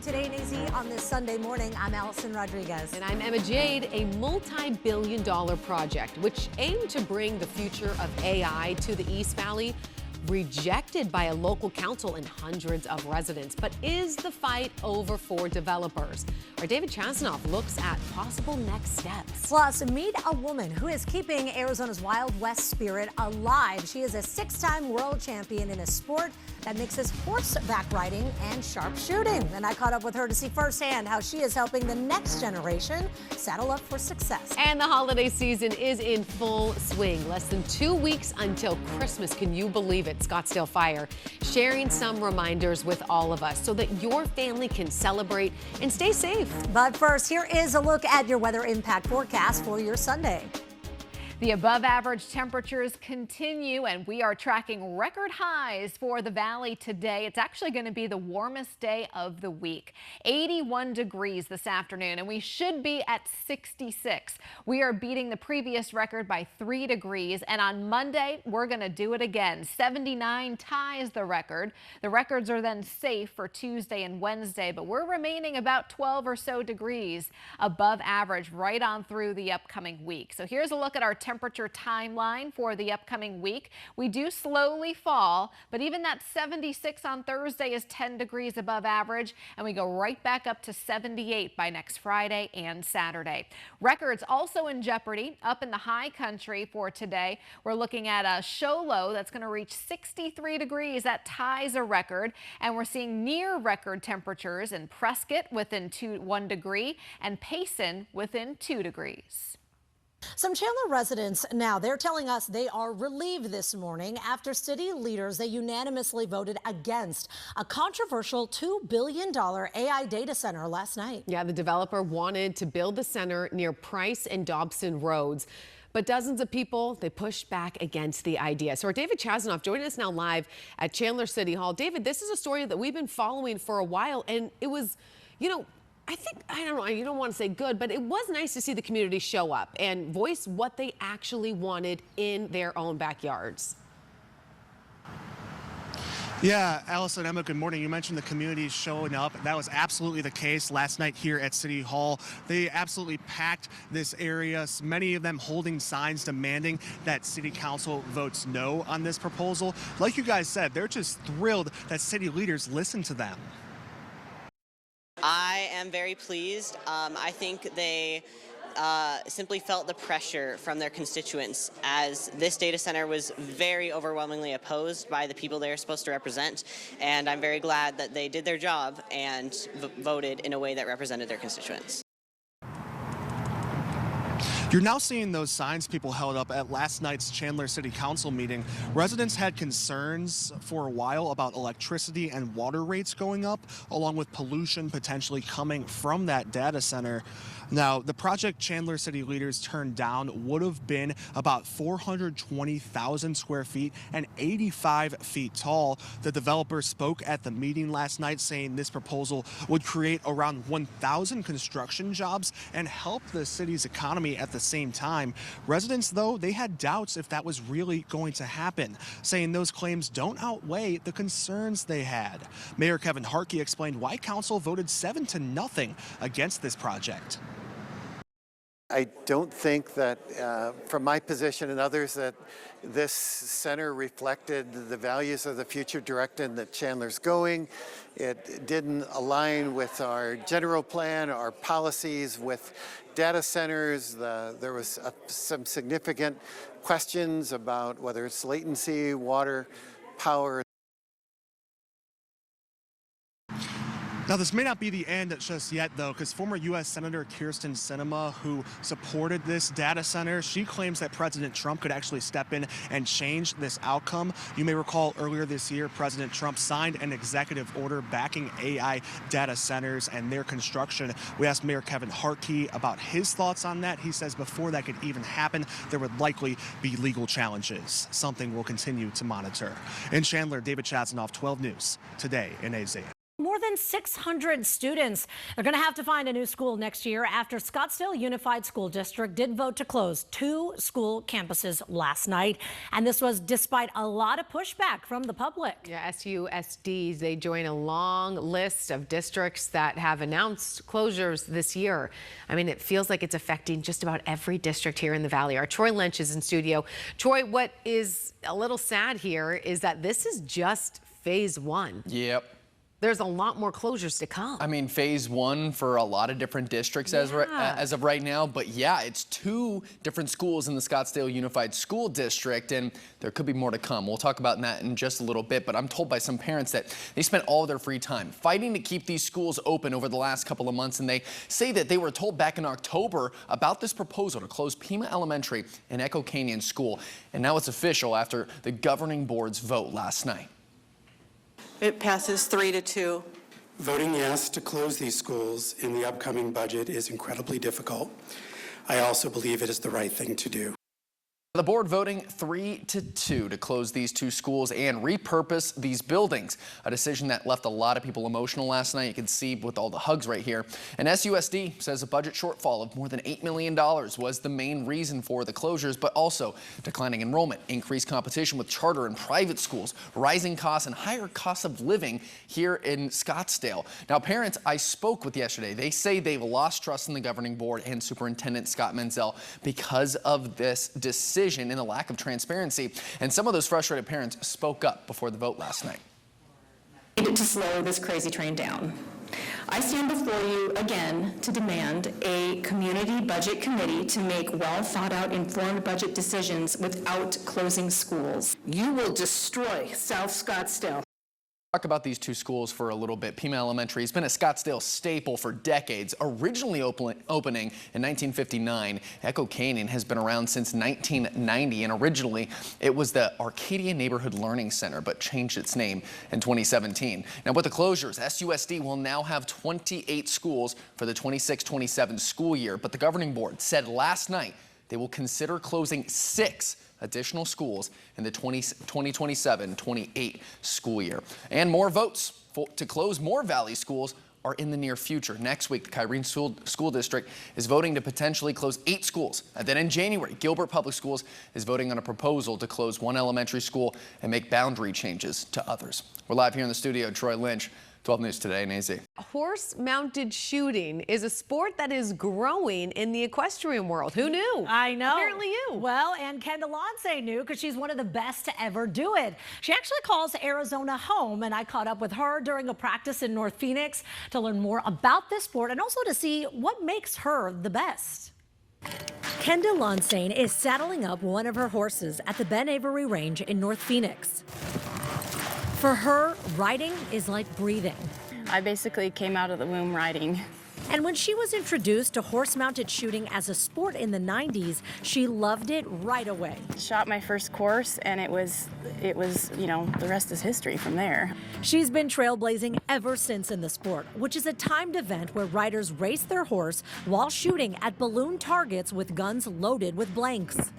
9 today in AZ on this Sunday morning. I'm Allison Rodriguez. And I'm Emma Jade. A multi-billion-dollar project which aimed to bring the future of AI to the East Valley, rejected by a local council and hundreds of residents. But is the fight over for developers? Our David Chasanoff looks at possible next steps. Plus, meet a woman who is keeping Arizona's Wild West spirit alive. She is a 6-time world champion in a sport that mixes horseback riding and sharpshooting. And I caught up with her to see firsthand how she is helping the next generation saddle up for success. And the holiday season is in full swing. Less than 2 weeks until Christmas. Can you believe it? Scottsdale Fire sharing some reminders with all of us so that your family can celebrate and stay safe. But first, here is a look at your weather impact forecast for your Sunday. The above average temperatures continue, and we are tracking record highs for the valley today. It's actually going to be the warmest day of the week. 81 degrees this afternoon, and we should be at 66. We are beating the previous record by 3 degrees, and on Monday, we're going to do it again. 79 ties the record. The records are then safe for Tuesday and Wednesday, but we're remaining about 12 or so degrees above average right on through the upcoming week. So here's a look at our temperature timeline for the upcoming week. We do slowly fall, but even that 76 on Thursday is 10 degrees above average, and we go right back up to 78 by next Friday and Saturday. Records also in jeopardy up in the high country for today. We're looking at a show low that's going to reach 63 degrees. That ties a record, and we're seeing near record temperatures in Prescott within 1 degree and Payson within 2 degrees. Some Chandler residents now, they're telling us they are relieved this morning after city leaders, they unanimously voted against a controversial $2 billion AI data center last night. Yeah, the developer wanted to build the center near Price and Dobson roads. But dozens of people, they pushed back against the idea. So our David Chasanoff joining us now live at Chandler City Hall. David, this is a story that we've been following for a while, and it was, I don't know, you don't want to say good, but it was nice to see the community show up and voice what they actually wanted in their own backyards. Yeah, Allison, Emma, good morning. You mentioned the community showing up. That was absolutely the case last night here at City Hall. They absolutely packed this area, many of them holding signs demanding that City Council votes no on this proposal. Like you guys said, they're just thrilled that city leaders listen to them. I am very pleased. I think they simply felt the pressure from their constituents, as this data center was very overwhelmingly opposed by the people they're supposed to represent, and I'm very glad that they did their job and voted in a way that represented their constituents. You're now seeing those signs people held up at last night's Chandler City Council meeting. Residents had concerns for a while about electricity and water rates going up, along with pollution potentially coming from that data center. Now, the project Chandler City leaders turned down would have been about 420,000 square feet and 85 feet tall. The developer spoke at the meeting last night saying this proposal would create around 1,000 construction jobs and help the city's economy at the same time. Residents, though, they had doubts if that was really going to happen, saying those claims don't outweigh the concerns they had. Mayor Kevin Hartke explained why council voted 7-0 against this project. I don't think that, from my position and others, that this center reflected the values of the future direction that Chandler's going. It didn't align with our general plan, our policies with data centers. There was some significant questions about whether it's latency, water, power. Now, this may not be the end just yet, though, because former U.S. Senator Kyrsten Sinema, who supported this data center, she claims that President Trump could actually step in and change this outcome. You may recall earlier this year, President Trump signed an executive order backing AI data centers and their construction. We asked Mayor Kevin Hartke about his thoughts on that. He says before that could even happen, there would likely be legal challenges, something we'll continue to monitor. In Chandler, David Chasanoff, 12 News, today in AZ. More than 600 students are going to have to find a new school next year after Scottsdale Unified School District did vote to close 2 school campuses last night. And this was despite a lot of pushback from the public. Yeah, SUSDs, they join a long list of districts that have announced closures this year. I mean, it feels like it's affecting just about every district here in the Valley. Our Troy Lynch is in studio. Troy, what is a little sad here is that this is just phase 1. Yep. There's a lot more closures to come. I mean, phase 1 for a lot of different districts as of right now. But yeah, it's 2 different schools in the Scottsdale Unified School District, and there could be more to come. We'll talk about that in just a little bit. But I'm told by some parents that they spent all their free time fighting to keep these schools open over the last couple of months. And they say that they were told back in October about this proposal to close Pima Elementary and Echo Canyon School. And now it's official after the governing board's vote last night. It passes 3-2. Voting yes to close these schools in the upcoming budget is incredibly difficult. I also believe it is the right thing to do. The board voting 3-2 to close these 2 schools and repurpose these buildings, a decision that left a lot of people emotional last night. You can see with all the hugs right here. And SUSD says a budget shortfall of more than $8 million was the main reason for the closures, but also declining enrollment, increased competition with charter and private schools, rising costs, and higher costs of living here in Scottsdale. Now, parents I spoke with yesterday, they say they've lost trust in the governing board and Superintendent Scott Menzel because of this decision and the lack of transparency. And some of those frustrated parents spoke up before the vote last night. We need to slow this crazy train down. I stand before you again to demand a community budget committee to make well thought out, informed budget decisions without closing schools. You will destroy South Scottsdale. Talk about these 2 schools for a little bit. Pima Elementary has been a Scottsdale staple for decades, originally opening in 1959. Echo Canyon has been around since 1990, and originally it was the Arcadia Neighborhood Learning Center, but changed its name in 2017. Now, with the closures, SUSD will now have 28 schools for the 26-27 school year, but the governing board said last night they will consider closing 6 additional schools in the 2027-28 school year. And more votes to close more Valley schools are in the near future. Next week, the Kyrene School District is voting to potentially close 8 schools. And then in January, Gilbert Public Schools is voting on a proposal to close 1 elementary school and make boundary changes to others. We're live here in the studio, Troy Lynch. 12 News Today and AZ. Horse-mounted shooting is a sport that is growing in the equestrian world. Who knew? I know. Apparently you. Well, and Kenda Lance knew because she's one of the best to ever do it. She actually calls Arizona home, and I caught up with her during a practice in North Phoenix to learn more about this sport and also to see what makes her the best. Kenda Lonsane is saddling up one of her horses at the Ben Avery Range in North Phoenix. For her, riding is like breathing. I basically came out of the womb riding. And when she was introduced to horse-mounted shooting as a sport in the 90s, she loved it right away. Shot my first course, and it was, you know, the rest is history from there. She's been trailblazing ever since in the sport, which is a timed event where riders race their horse while shooting at balloon targets with guns loaded with blanks.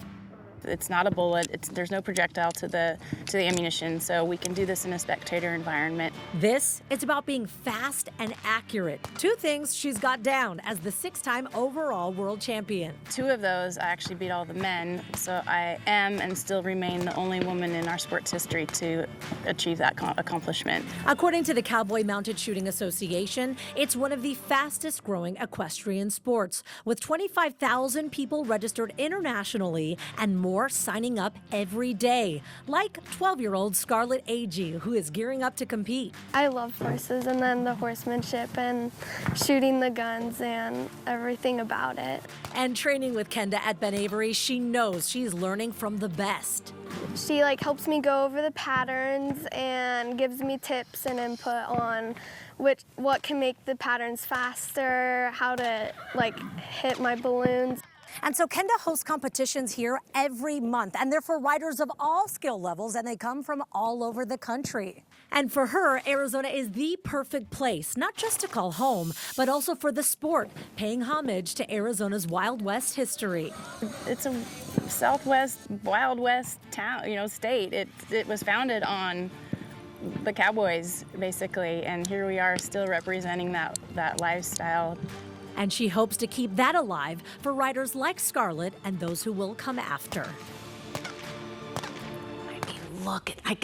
It's not a bullet. There's no projectile to the ammunition, so we can do this in a spectator environment. It's about being fast and accurate. 2 things she's got down as the 6-time overall world champion. 2 of those, I actually beat all the men, so I am and still remain the only woman in our sports history to achieve that accomplishment. According to the Cowboy Mounted Shooting Association, it's one of the fastest growing equestrian sports, with 25,000 people registered internationally and more signing up every day, like 12-year-old Scarlett Agee, who is gearing up to compete. I love horses, and then the horsemanship and shooting the guns and everything about it. And training with Kenda at Ben Avery, she knows she's learning from the best. She helps me go over the patterns and gives me tips and input on what can make the patterns faster, how to hit my balloons. And so Kenda hosts competitions here every month, and they're for riders of all skill levels, and they come from all over the country. And for her, Arizona is the perfect place, not just to call home, but also for the sport, paying homage to Arizona's Wild West history. It's a Southwest, Wild West town, state. It was founded on the Cowboys, basically, and here we are still representing that lifestyle. And she hopes to keep that alive for riders like Scarlett and those who will come after. I mean, look, I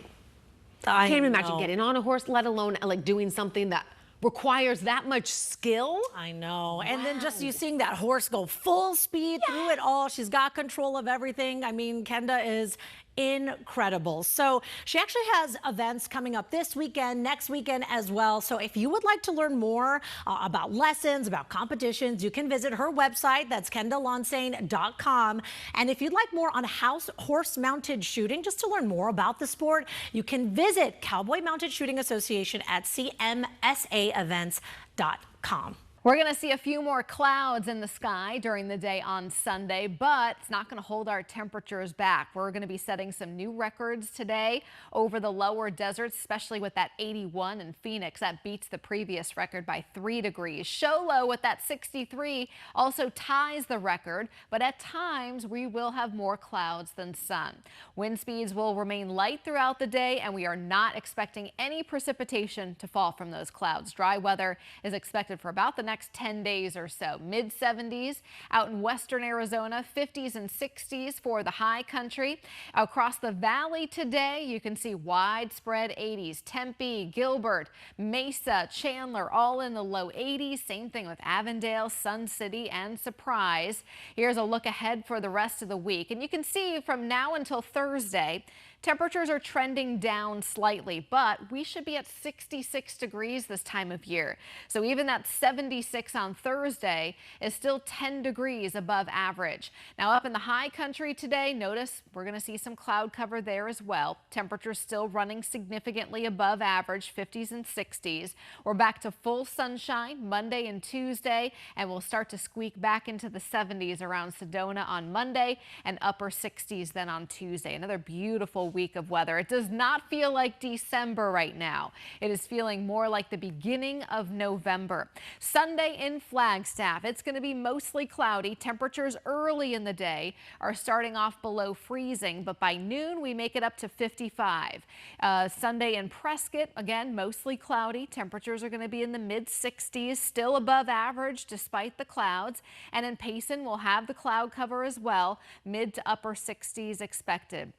can't even imagine getting on a horse, let alone like doing something that requires that much skill. I know. And then just you seeing that horse go full speed through it all. She's got control of everything. I mean, Kenda is incredible. So she actually has events coming up this weekend, next weekend as well. So if you would like to learn more about lessons, about competitions, you can visit her website. That's KendaLonsane.com. And if you'd like more on horse-mounted shooting, just to learn more about the sport, you can visit Cowboy Mounted Shooting Association at CMSAevents.com. We're going to see a few more clouds in the sky during the day on Sunday, but it's not going to hold our temperatures back. We're going to be setting some new records today over the lower deserts, especially with that 81 in Phoenix. That beats the previous record by 3 degrees. Show Low with that 63 also ties the record, but at times we will have more clouds than sun. Wind speeds will remain light throughout the day, and we are not expecting any precipitation to fall from those clouds. Dry weather is expected for about the next 10 days or so. Mid 70s out in western Arizona, 50s and 60s for the high country. Across the valley today, you can see widespread 80s. Tempe, Gilbert, Mesa, Chandler, all in the low 80s. Same thing with Avondale, Sun City, and Surprise. Here's a look ahead for the rest of the week. And you can see from now until Thursday, temperatures are trending down slightly, but we should be at 66 degrees this time of year. So even that 76 on Thursday is still 10 degrees above average. Now up in the high country today, notice we're going to see some cloud cover there as well. Temperatures still running significantly above average, 50s and 60s. We're back to full sunshine Monday and Tuesday, and we'll start to squeak back into the 70s around Sedona on Monday and upper 60s then on Tuesday. Another beautiful week of weather. It does not feel like December right now. It is feeling more like the beginning of November. Sunday in Flagstaff, it's going to be mostly cloudy. Temperatures early in the day are starting off below freezing, but by noon we make it up to 55. Sunday in Prescott, again, mostly cloudy. Temperatures are going to be in the mid 60s, still above average despite the clouds. And in Payson, we'll have the cloud cover as well, mid to upper 60s expected.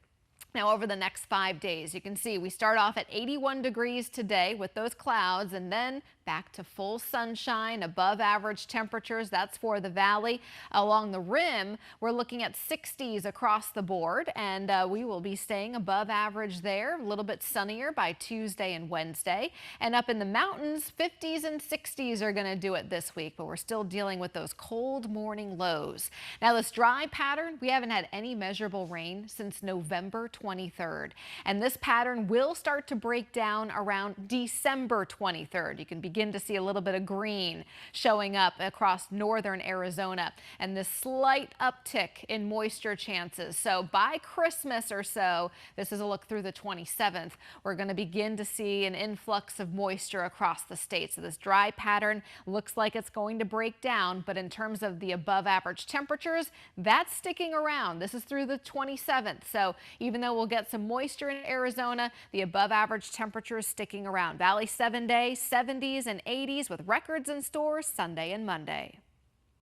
Now over the next 5 days, you can see we start off at 81 degrees today with those clouds, and then back to full sunshine, above average temperatures. That's for the valley. Along the rim, we're looking at 60s across the board, and we will be staying above average there. A little bit sunnier by Tuesday and Wednesday. And up in the mountains, 50s and 60s are going to do it this week, but we're still dealing with those cold morning lows. Now this dry pattern, we haven't had any measurable rain since November 23rd. And this pattern will start to break down around December 23rd. You can begin to see a little bit of green showing up across northern Arizona and this slight uptick in moisture chances. So by Christmas or so, this is a look through the 27th, we're going to begin to see an influx of moisture across the state. So this dry pattern looks like it's going to break down, but in terms of the above average temperatures, that's sticking around. This is through the 27th. So even though we'll get some moisture in Arizona, the above average temperatures sticking around. Valley 7-day, 70s and 80s with records in stores Sunday and Monday.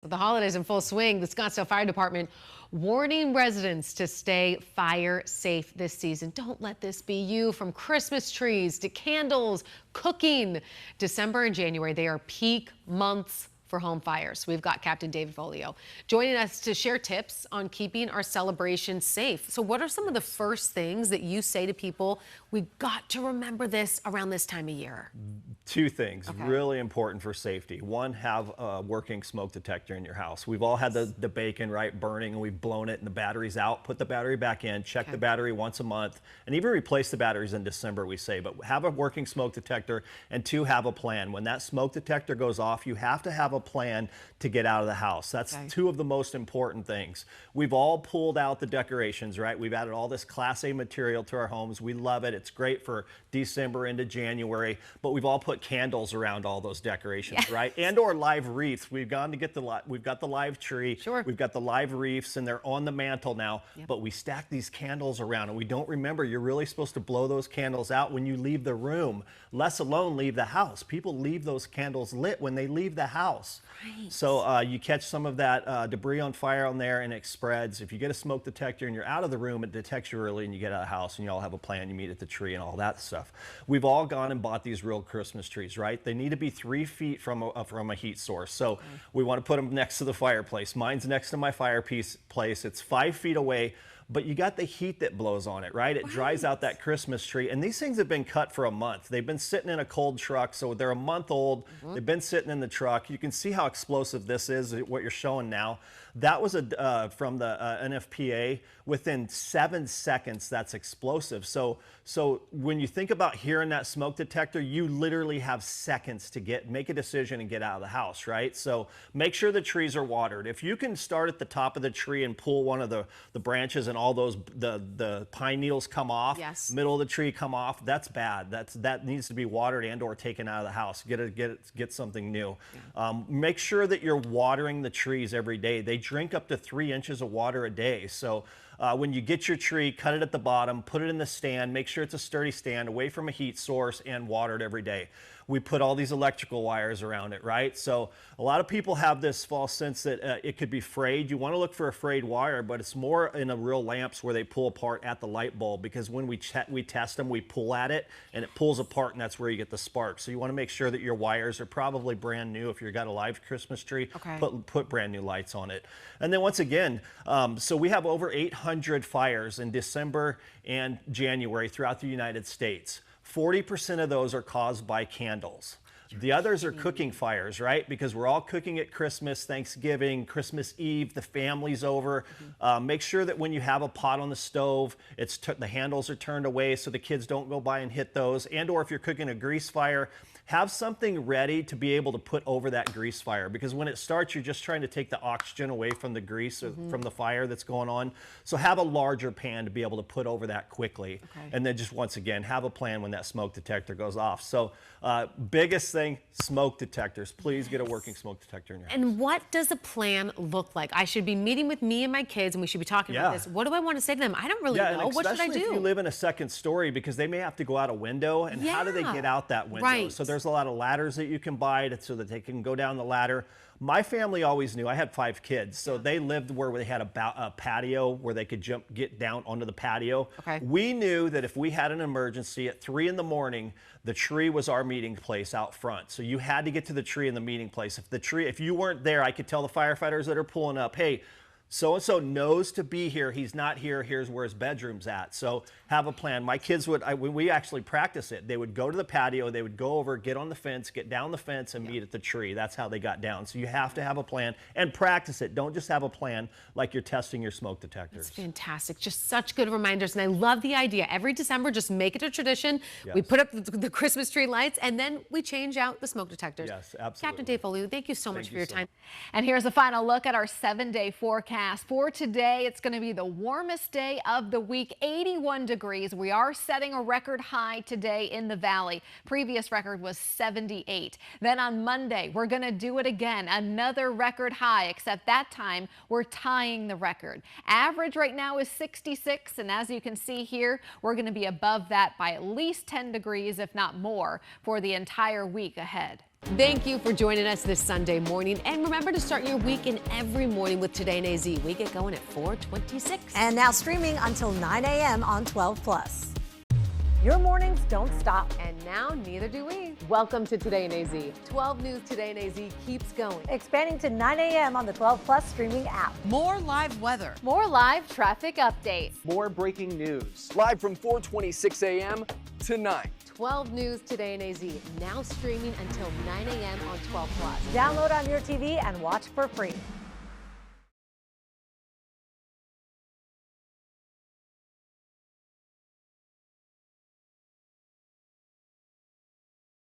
With the holidays in full swing, the Scottsdale Fire Department warning residents to stay fire safe this season. Don't let this be you. From Christmas trees to candles, cooking. December and January, they are peak months for home fires. We've got Captain David Folio joining us to share tips on keeping our celebrations safe. So what are some of the first things that you say to people, we've got to remember this around this time of year? Two things really important for safety. One, have a working smoke detector in your house. We've all had the bacon, right, burning, and we've blown it and the battery's out. Put the battery back in, check the battery once a month, and even replace the batteries in December, we say. But have a working smoke detector, and two, have a plan. When that smoke detector goes off, you have to have a plan to get out of the house. That's two of the most important things. We've all pulled out the decorations, right? We've added all this Class A material to our homes. We love it. It's great for December into January, but we've all put candles around all those decorations, right? And or live wreaths. We've gone to get we've got the live tree. Sure. We've got the live wreaths, and they're on the mantle now, but we stack these candles around, and we don't remember you're really supposed to blow those candles out when you leave the room, less alone leave the house. People leave those candles lit when they leave the house. Right. So you catch some of that debris on fire on there, and it spreads. If you get a smoke detector and you're out of the room, it detects you early, and you get out of the house, and you all have a plan. You meet at the tree and all that stuff. We've all gone and bought these real Christmas trees, right? They need to be 3 feet from a heat source. So we want to put them next to the fireplace. Mine's next to my fireplace. It's 5 feet away. But you got the heat that blows on it, right? It dries out that Christmas tree. And these things have been cut for a month. They've been sitting in a cold truck, so they're a month old. They've been sitting in the truck. You can see how explosive this is, what you're showing now. That was from the NFPA. Within 7 seconds, that's explosive. So when you think about hearing that smoke detector, you literally have seconds to make a decision and get out of the house, right? So make sure the trees are watered. If you can start at the top of the tree and pull one of the branches and all those the pine needles come off, middle of the tree come off, that's bad. That needs to be watered and or taken out of the house. Get something new. Make sure that you're watering the trees every day. They drink up to 3 inches of water a day. So when you get your tree, cut it at the bottom, put it in the stand, make sure it's a sturdy stand away from a heat source, and water it every day. We put all these electrical wires around it, right? So a lot of people have this false sense that it could be frayed. You want to look for a frayed wire, but it's more in the real lamps where they pull apart at the light bulb, because when we test them, we pull at it and it pulls apart, and that's where you get the spark. So you want to make sure that your wires are probably brand new. If you've got a live Christmas tree, put brand new lights on it. And then once again, so we have over 800 fires in December and January throughout the United States. 40% of those are caused by candles. The others are cooking fires, right? Because we're all cooking at Christmas, Thanksgiving, Christmas Eve, the family's over. Make sure that when you have a pot on the stove, the handles are turned away so the kids don't go by and hit those. And or if you're cooking a grease fire, have something ready to be able to put over that grease fire, because when it starts, you're just trying to take the oxygen away from the grease or from the fire that's going on. So have a larger pan to be able to put over that quickly. And then just once again, have a plan when that smoke detector goes off. So biggest thing, smoke detectors. Please get a working smoke detector in your house. And what does a plan look like? I should be meeting with me and my kids, and we should be talking about this. What do I want to say to them? I don't really know. What should I do? Especially if you live in a second story, because they may have to go out a window, and how do they get out that window? So there's a lot of ladders that you can buy so that they can go down the ladder. My family always knew. I had 5 kids, so they lived where they had a patio where they could get down onto the patio. We knew that if we had an emergency at 3 in the morning, the tree was our meeting place out front. So you had to get to the tree in the meeting place. If you weren't there, I could tell the firefighters that are pulling up, hey, so-and-so knows to be here. He's not here. Here's where his bedroom's at. So have a plan. My kids we actually practice it. They would go to the patio. They would go over, get on the fence, get down the fence, and meet at the tree. That's how they got down. So you have to have a plan and practice it. Don't just have a plan like you're testing your smoke detectors. That's fantastic. Just such good reminders. And I love the idea. Every December, just make it a tradition. We put up the Christmas tree lights, and then we change out the smoke detectors. Yes, absolutely. Captain Dave Beaulieu, thank you so much for your time. And here's a final look at our 7-day forecast. For today, it's going to be the warmest day of the week, 81 degrees. We are setting a record high today in the valley. Previous record was 78. Then on Monday, we're going to do it again, another record high, except that time we're tying the record. Average right now is 66, and as you can see here, we're going to be above that by at least 10 degrees, if not more, for the entire week ahead. Thank you for joining us this Sunday morning. And remember to start your weekend every morning with Today in AZ. We get going at 4:26. And now streaming until 9 a.m. on 12+. Your mornings don't stop. And now neither do we. Welcome to Today in AZ. 12 News Today in AZ keeps going. Expanding to 9 a.m. on the 12+ streaming app. More live weather. More live traffic updates. More breaking news. Live from 4:26 a.m. to 9. 12 News Today in AZ, now streaming until 9 a.m. on 12+. Download on your TV and watch for free.